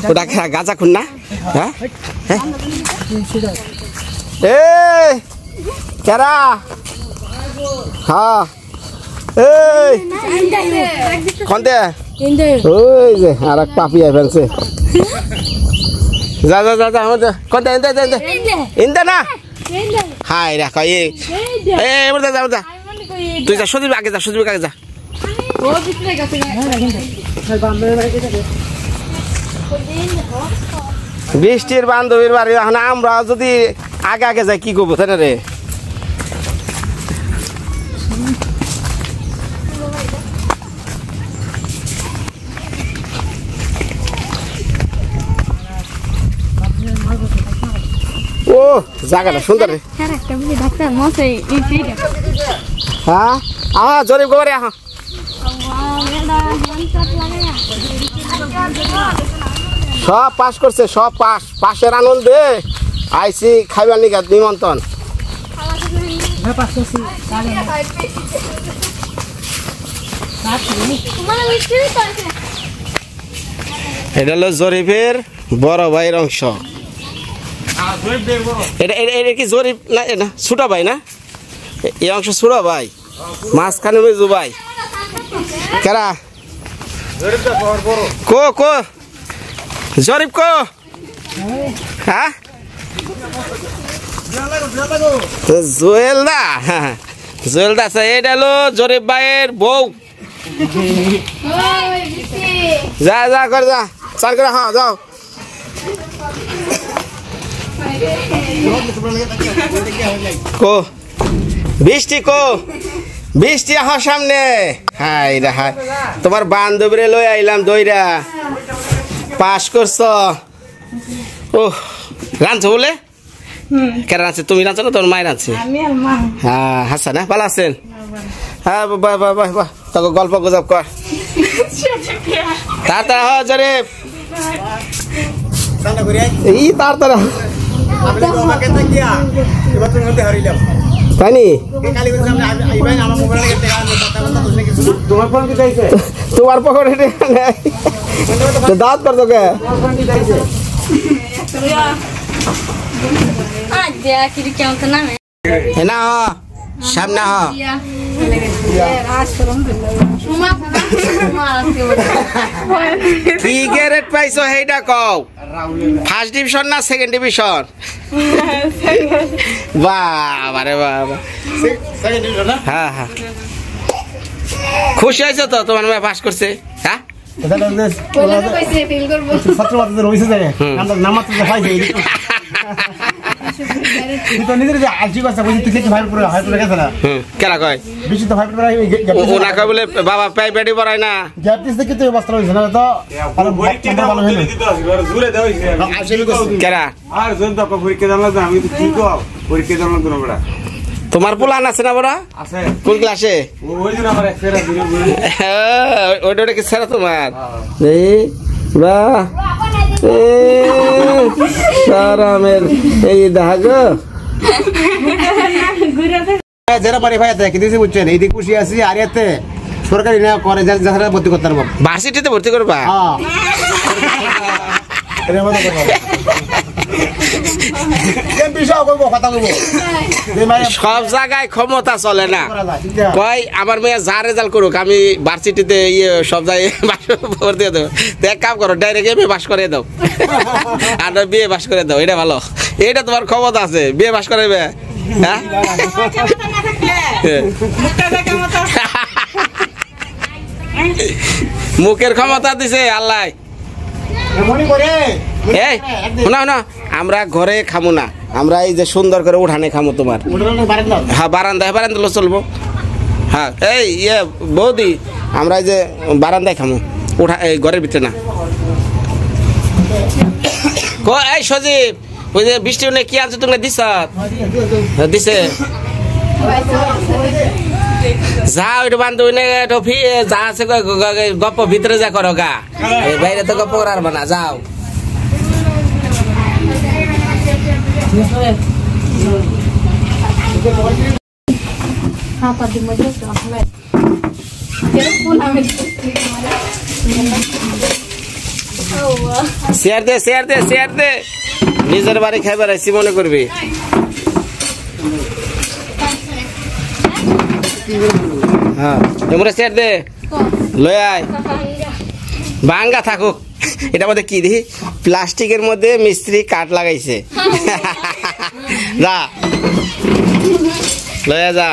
ওটা গাঁজা খুন না হ্যাঁ এ কেরা হ্যাঁ এই খন্দে ওই যে আর এক পাপি আই ফেলছে যা যা যা যা খন্দে ইন্দে না হাই রাখ এই এবার যা যা তুই যা সজীব আগে যা সজীব আগে যা বৃষ্টির বান্ধবীর বাড়ি এখন আমরা যদি আগে আগে যাই কি করবো তাই না রে ও জায়গাটা সুন্দর রে হ্যাঁ আহা জরিপ গোবরে আহা সব পাস করছে সব পাশের আনন্দে আইসি খাইবার নিকা নিমন্ত্রণ এটা হলো জরিফের বড় ভাইয়ের অংশ এটা কি জরিফ না ছোট ভাই না এই অংশ ছোট ভাই মাঝখানে মেজু ভাই কেরা কো কো জরিফ কো হ্যাঁ জুয়েল দা জুয়েল দা এটা হলো জরিফ ভাইয়ের বউ যা যা করে যা চার করে হ্যাঁ যাও কো বৃষ্টি কো বৃষ্টি আহ সামনে হাই রে হাই তোমার বান্ধবীরে লই আইলাম দইরা পাস করছ ও রাঁধছো বলে কেন রাঁধছে তুমি রাঁধছো না তোমার মায়ের রাঁধছে হ্যাঁ হাসান হ্যাঁ ভালো আছেন হ্যাঁ বাহ বাহ বাহ বাহ তোকে গল্প গুজব কর তাড়াতাড়ি হ জরিফ এই তাড়াতাড়ি তাই নি তোমার পকেটে দাঁত কর তোকে না সামনে হ কি গ্রেড পাইছো সেইটা কও ফার্স্ট ডিভিশন না সেকেন্ড ডিভিশন বাবা রে বাবা হ্যাঁ হ্যাঁ খুশি হয়েছে তো তোমার মেয়ে পাস করছে হ্যাঁ বাবা পেটি পড়ায় না তোমার প্লান আছে না বড় কোন ক্লাসে ওইটা কি সেরা তোমার এই দেখা গো যারা পারে ভাই কিন্তু বুঝছেন এই দিকে খুশি আছি আর এতে সরকারি না করে যারা ভর্তি করতে পারবো ভার্সিটিতে ভর্তি করবা সব জায়গায় ক্ষমতা চলে না কয় আমার মেয়ে যা রেজাল্ট করুক আমি ভার্সিটিতে সব জায়গায় ভর্তি দিয়ে দেবো এক কাম করো ডাইরেক্ট এমএ পাস করে দাও আর বিএ পাস করে দাও এটা ভালো এটা তোমার ক্ষমতা আছে বিএ পাস করাইবে হ্যাঁ মুখের ক্ষমতা দিছে আল্লাহ না আমরা ঘরে খামো না আমরা এই যে সুন্দর করে উঠানে খামো তোমার হ্যাঁ বারান্দায় চলবো হ্যাঁ এই বৌদি আমরা এই যে বারান্দায় খামো উঠা এই ঘরের ভিতরে না এই সজীব ওই যে বৃষ্টি কি আনছো তুমি দিছে যাও একটু বান্ধবী যা আছে গপ্প ভিতরে যা করো গা বাইরে তো গপ্প করার না যাও শেয়ার দে শেয়ার দে শেয়ার দে নিজের বাড়ি খাইবার আইছি মনে করবি হ্যাঁ তোমরা শেয়ার দে লয় আয় ভাঙ্গা থাকুক এটা মধ্যে কি দেখি প্লাস্টিকের মধ্যে মিস্ত্রি কাঠ লাগাইছে যা লয়া যা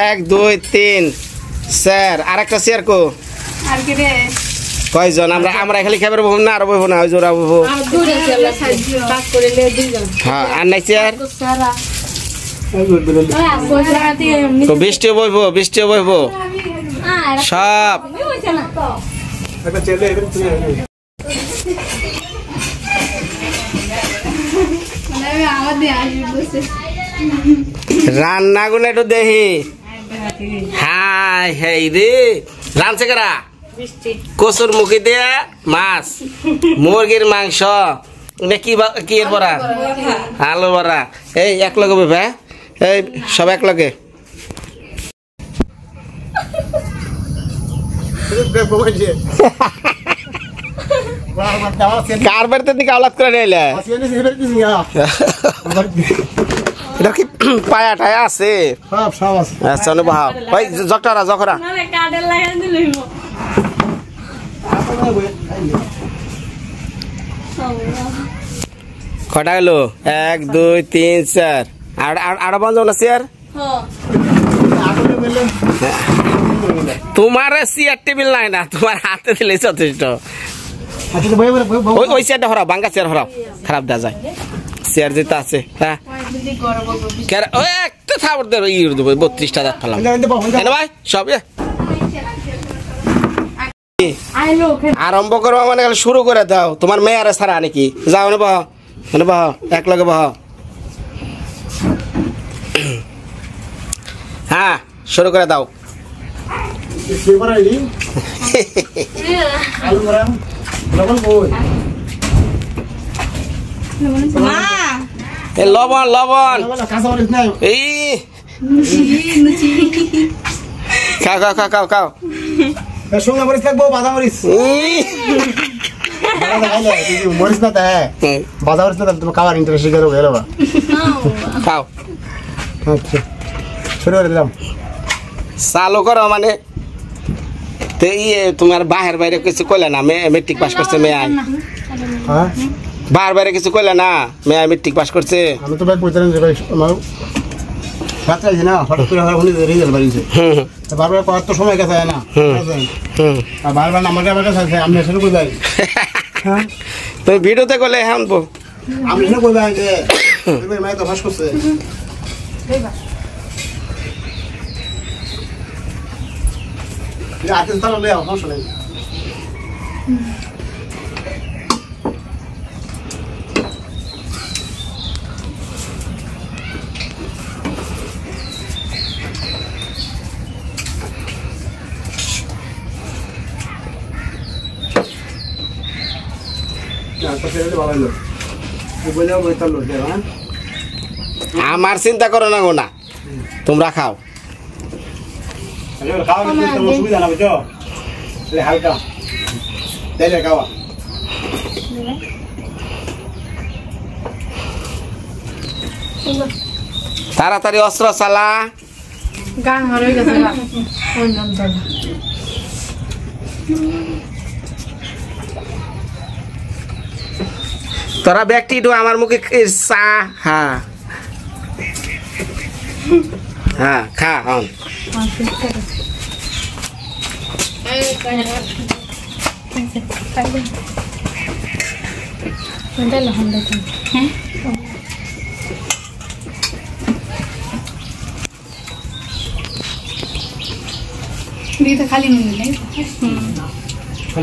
এক দুই তিন স্যার আর একটা চেয়ার কো কয়জন আমরা আমরা খালি খাবার বলবো না আর বলবো না ওই জোড়া বলবো হ্যাঁ আর নাই চেয়ার বৃষ্টিও বইবো বৃষ্টিও বইবো সব রান্না গুলো একটু দেখি হাই হেই রে রানছে কারা কচুর মুখি দিয়ে মাছ মুরগির মাংস কি কি এর বড়া আলু বড়া এই এক লগে ভাই এই সব এক লগে কার বাড়িতে দিকে আওলাদ করে নিলে এটা কি পায়া টায়া আছে আচ্ছা বাহাও ভাই জকরা জকরা কটা গেল এক দুই তিন চার আর বাঞ্জন আছে আর তোমার চেয়ার টেবিল নাই না তোমার হাতে দিলে যথেষ্ট ওই চেয়ারটা হরাও বাঙ্গা চেয়ার হরাও খারাপ দেওয়া যায় চেয়ার যেটা আছে হ্যাঁ একটা থাবর দেবো 32টা দাঁত ফেলাম ভাই সব আরম্ভ করবো মানে শুরু করে দাও তোমার মেয়ে আরে সারা নাকি যাও না বহ মানে বহ এক লগে বহ হ্যাঁ শুরু করে দাও লবণ লবণ এই খাও খাও খাও খাও খাও সঙ্গে মরিচ লাগবো বাদা মরিচ মরিচ না তাই বাদা মরিচ না তুমি খাওয়ার ইন্টারেস্ট গেল খাও আচ্ছা শুরু করে দিলাম চালু করো মানে তোমার বাহের বাইরে কিছু কইলে না মেয়ে মেট্রিক পাস করছে মেয়ে বাহার বাইরে কিছু কইলে না মেয়ে মেট্রিক পাস করছে আমি তো ভাই কইতাম যে ভাই আমার রাত্রে আছে না হঠাৎ করে রেজাল্ট বাড়িয়েছে বারবার কত তো সময় গেছে না আর বারবার আমার কাছে আছে আমি এসে কই যাই তো ভিডিওতে কইলে হ্যাঁ আমি এসে কই যাই যে মেয়ে তো পাস করছে আজকে তাহলে লয়ে আও সমস্যা নেই আমার চিন্তা করো না গো না তোমরা খাও সুবিধা না বুঝছো হালকা খাওয়া তাড়াতাড়ি অস্ত্র চালা গান হয়ে গেছে তোরা ব্যক্তি আমার মুখে চা হ্যাঁ হ্যাঁ খা হন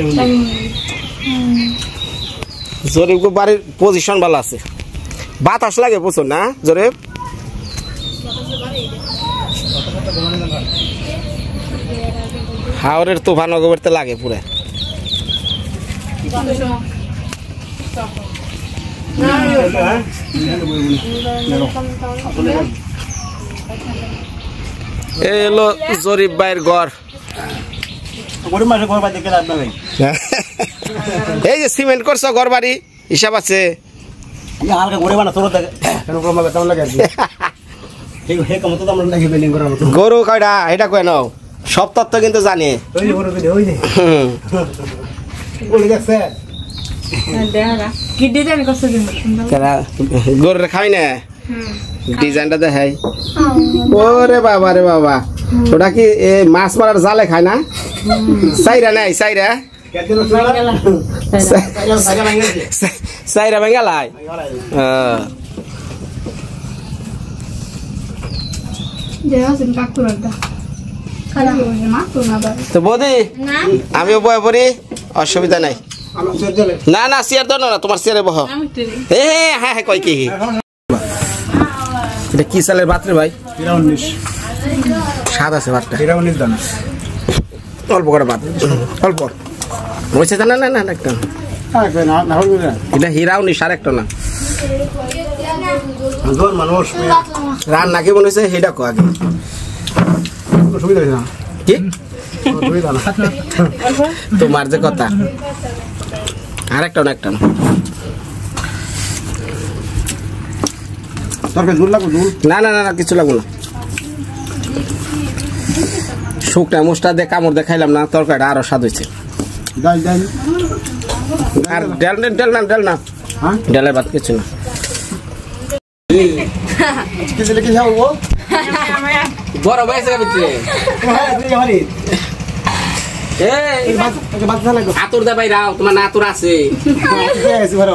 খালি জরিফ বাড়ির পজিশন ভালো আছে বাতাস লাগে প্রচুর না জরিফ হাওরের তুফান অগবর্তে লাগে পুরা এই হলো জরিফ ভাইয়ের ঘর। গরিব মানুষের ঘর বাড়ি দেখে লাভ নাই। এই যে সিমেন্ট করছো ঘর বাড়ি হিসাব আছে। হালকা গরিব না তোর কেন কম লাগে তেমন লাগে আর কি। হে কম তো আমরা নাকি বিল্ডিং করার মতো। গরু কয়টা এটা কয় নাও, সব তত্ত্ব কিন্তু জানে। ওই যে গরু ওই যে বলে গেছে কি ডিজাইন করছে কিন্তু গরুরে খাই না ডিজাইনটা দেখাই। ওরে বাবা রে বাবা, ওটা কি মাছ মারার জালে খায় না? সাইরা নাই সাইরা সাইরা বেঙ্গালাই। তো বৌদি আমিও বয়ে পড়ি, অসুবিধা নাই। না না চেয়ার দাও না, তোমার চেয়ারে বহ। হ্যাঁ হ্যাঁ কয় কি এটা কি চালের ভাত রে ভাই? স্বাদ আছে ভাতটা, অল্প করে ভাত, অল্প হয়েছে। না না না একটা এটা হীরাও নিস, আর একটা না মানুষ রান্না কি মনে হয়েছে সেটা কো আগে। সুবিধা হয়েছে না কি সুবিধা না তোমার যে কথা, আর একটা না একটা না। তরকারি ঝুল লাগবে ঝুল না না না না কিছু লাগবো না। শুকনা মুসটা দিয়ে কামড় দিয়ে খাইলাম না, তরকারিটা আরো স্বাদ হয়েছে। ডাল ডাল আর ডাল ডাল না ডাল না, হ্যাঁ ডালের ভাত কিছু না। কি দিলে কি খাবো বড় বয়সে ভিতরে হ্যাঁ তুই আমারই এই বাদ ভালো লাগবে আতুর দা ভাই রাও, তোমার না আতুর আছে? ঠিক আছে ভালো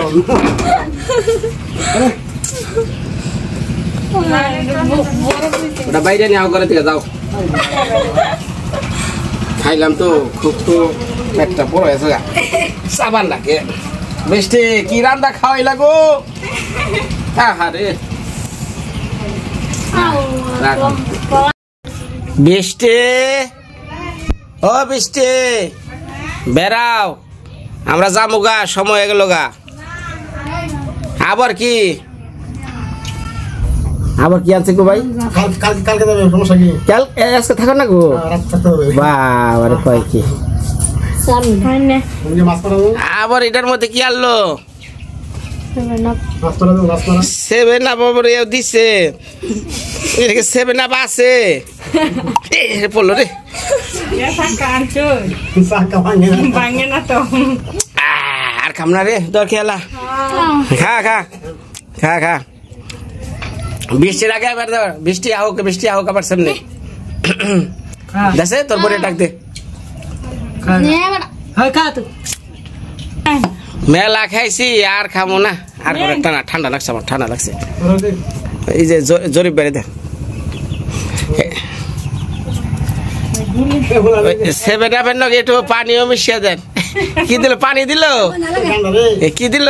ওটা বাইরে নিয়ে ঘরে থেকে যাও। খাইলাম তো খুব তো পেটটা বড় হয়েছে, সাবান লাগে মিষ্টি কি রান্না খাওয়াই লাগো। আহারে বৃষ্টি, ও বৃষ্টি বেড়াও, আমরা যাবো গা, সময় হয়ে গেল গা। আবার কি আবার কি আছে গো ভাই? কালকে যাবে সমস্যা কি কাল আজকে থাকো না গো? রাত থাকতে হবে বাবা কয় কি যে মাছ পড়াবো আবার এটার মধ্যে কি আনলো? মাছ পড়াবো মাছ পড়া 7 আপ দিছে, এটাকে 7 আপ আছে পড়লো রে। সাকা ভাঙে না তো আর খাম না রে, দর খেলা খা খা খা খা। বৃষ্টির আগে আবার বৃষ্টি আহক আবার সামনে দেশে তোর পরে ডাক দে। মেলা খাইছি আর খামো না, আর একটা না, ঠান্ডা লাগছে আমার, ঠান্ডা লাগছে। এই যে জরিপ বেড়ে দেন 7 আপের নগে একটু পানিও মিশিয়ে দেন। কি দিল? পানি দিল? কি দিল?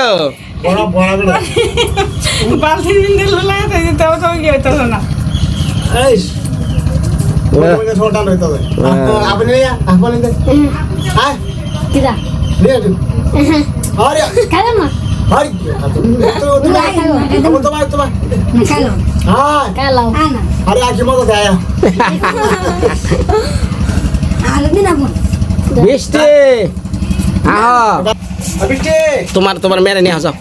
বৃষ্টি তোমার মেরে নিয়ে আসো।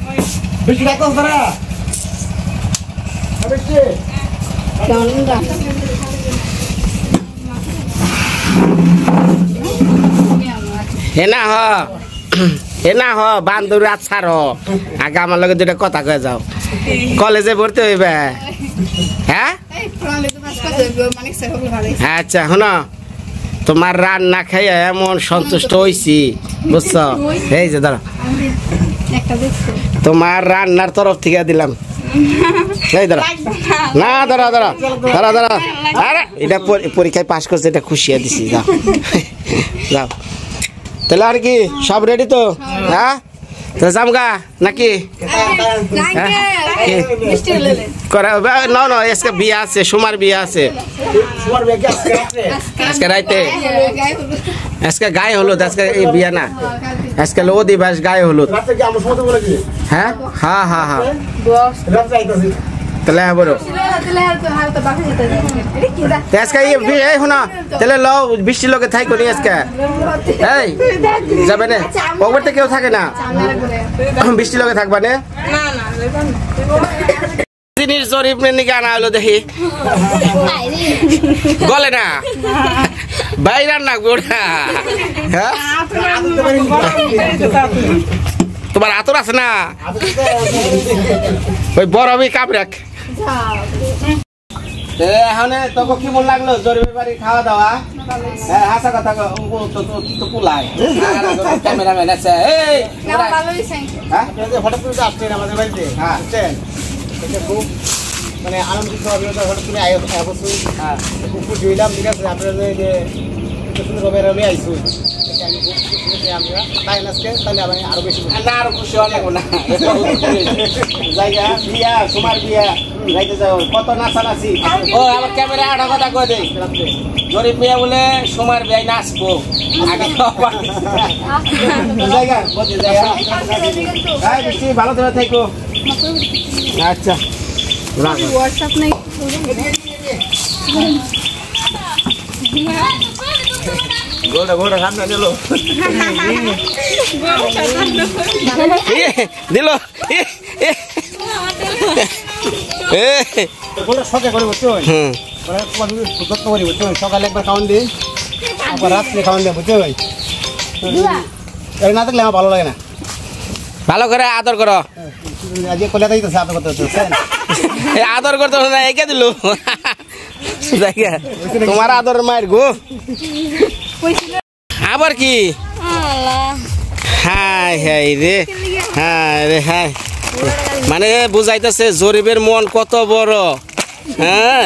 হেনা হ বান্ধবী আচ্ছা আগে আমার লগে দুটা কথা কয়ে যাও। কলেজে ভর্তি হইবে? হ্যাঁ আচ্ছা শোন, তোমার রান্না খাইয়া এমন সন্তুষ্ট হইছি বুঝছো। এই যে ধরো তোমার রান্নার তরফ থেকে দিলাম। এই ধরো না ধরো ধরো ধরো ধরো, আরে এটা পরীক্ষায় পাশ করছে, এটা খুশিয়া দিছি। যাও যাও তাহলে আর কি সব রেডি তো? হ্যাঁ জামগা নাকি না না আজকে বিয়ে আছে, সুমার বিয়ে আছে আজকে রাইতে। আজকে গায়ে হলুদ, আজকে এই বিয়া না, আজকে হলো অধিবাস গায়ে হলুদ। রাত্রে কি আমরা সমুদ্র বলে কি হ্যাঁ হ্যাঁ হ্যাঁ হ্যাঁ রাত্রে আইতাছি তাহলে হ্যাঁ বলো আজকে এই শোনা তাহলে ল বৃষ্টির লোকে থাই করি আজকে এই যাবে না ওপরতে কেউ থাকে না বৃষ্টির লোকে থাকবা না জিনিস জরিপ নিয়ে আনা হলো দেখি গলে না বাইরার না গোড়া হ্যাঁ তোমার আতর আছে না ওই বড় কাপ রাখ এখন তোকে কি মন লাগলো জরিপের বাড়ি খাওয়া দাওয়া হ্যাঁ হাসা কথা তো পুলাই ক্যামেরাম্যান আছে হঠাৎ করে আসছেন আমাদের বাড়িতে হ্যাঁ খুব মানে আনন্দিত হঠাৎ করে হ্যাঁ খুব খুশি হইলাম ঠিক আছে আপনারা যে রবের আইসু আমি খুব খুশি আমরা তাই আজকে তাহলে আমি আরো বেশি না আরো খুশি হওয়া লাগবো না জায়গা বিয়া তোমার বিয়া যাইতে যাও কত নাচানাচি ও আমার ক্যামেরা আটা কথা কয়ে দেয় জরিপ বিয়া বলে সোমার বিয়ায় নাচবো আগে জায়গা বলতে জায়গা বেশি ভালো ধরে থাকো আচ্ছা হোয়াটসঅ্যাপ নেই গোড়া গোড়া সামনে দিল দিল শখে করে বুঝছো যত্ন করি বুঝছো সকালে একবার খাওয়ান দিই আবার রাত্রে খাওয়ান দিই বুঝছো না থাকলে আমার ভালো লাগে না ভালো করে আদর করো আজকে কলে দিতেছে আপনার কথা আদর করতে না একে দিল তোমার আদরের মায়ের গো আবার কি হাই হাই রে হ্যাঁ রে হ্যাঁ মানে বুঝাইতেছে জরিপের মন কত বড় হ্যাঁ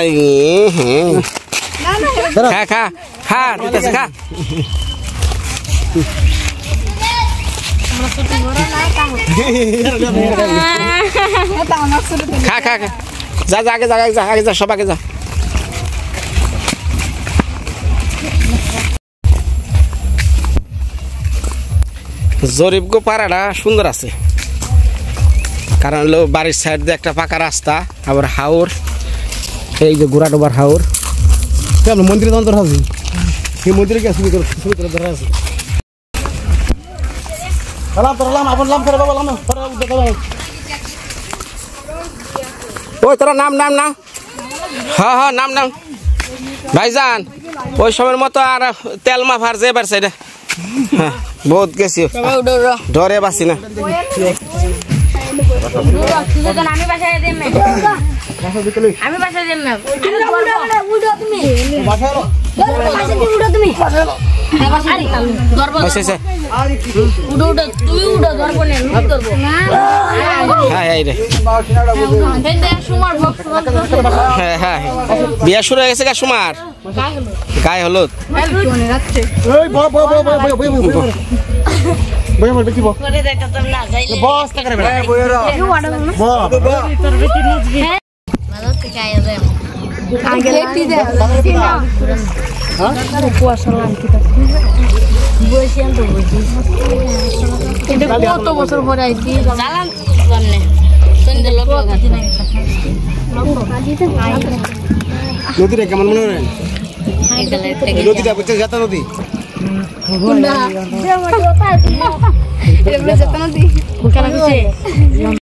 খা খা খা ঠিক আছে খা খা খা খা যা যা আগে যা আগে যা আগে যা সব আগে যা জরিপ গো পাড়াটা সুন্দর আছে কারণ হলো বাড়ির সাইড দিয়ে একটা পাকা রাস্তা আবার হাওর এই যে গোড়াডোবার হাওর মন্দিরে অন্তর আছে সেই মন্দিরে কি ছবি করে ধরা আছে ওই তোরা নাম নাম না হ্যাঁ হ্যাঁ নাম নাম ভাইজান ওই সময়ের মতো আর তেল মাফার যে এবার সাইডে হ্যাঁ বহুত গেছি ডরে বাসি না আমি বাসায় দেব না বিয়া শুরু হয়ে গেছে সুমার গায়ে হলুদ কত বছর পরে আইছি নদীটা কেমন মনে হয় নদীটা বুঝছে যাতা নদী নদী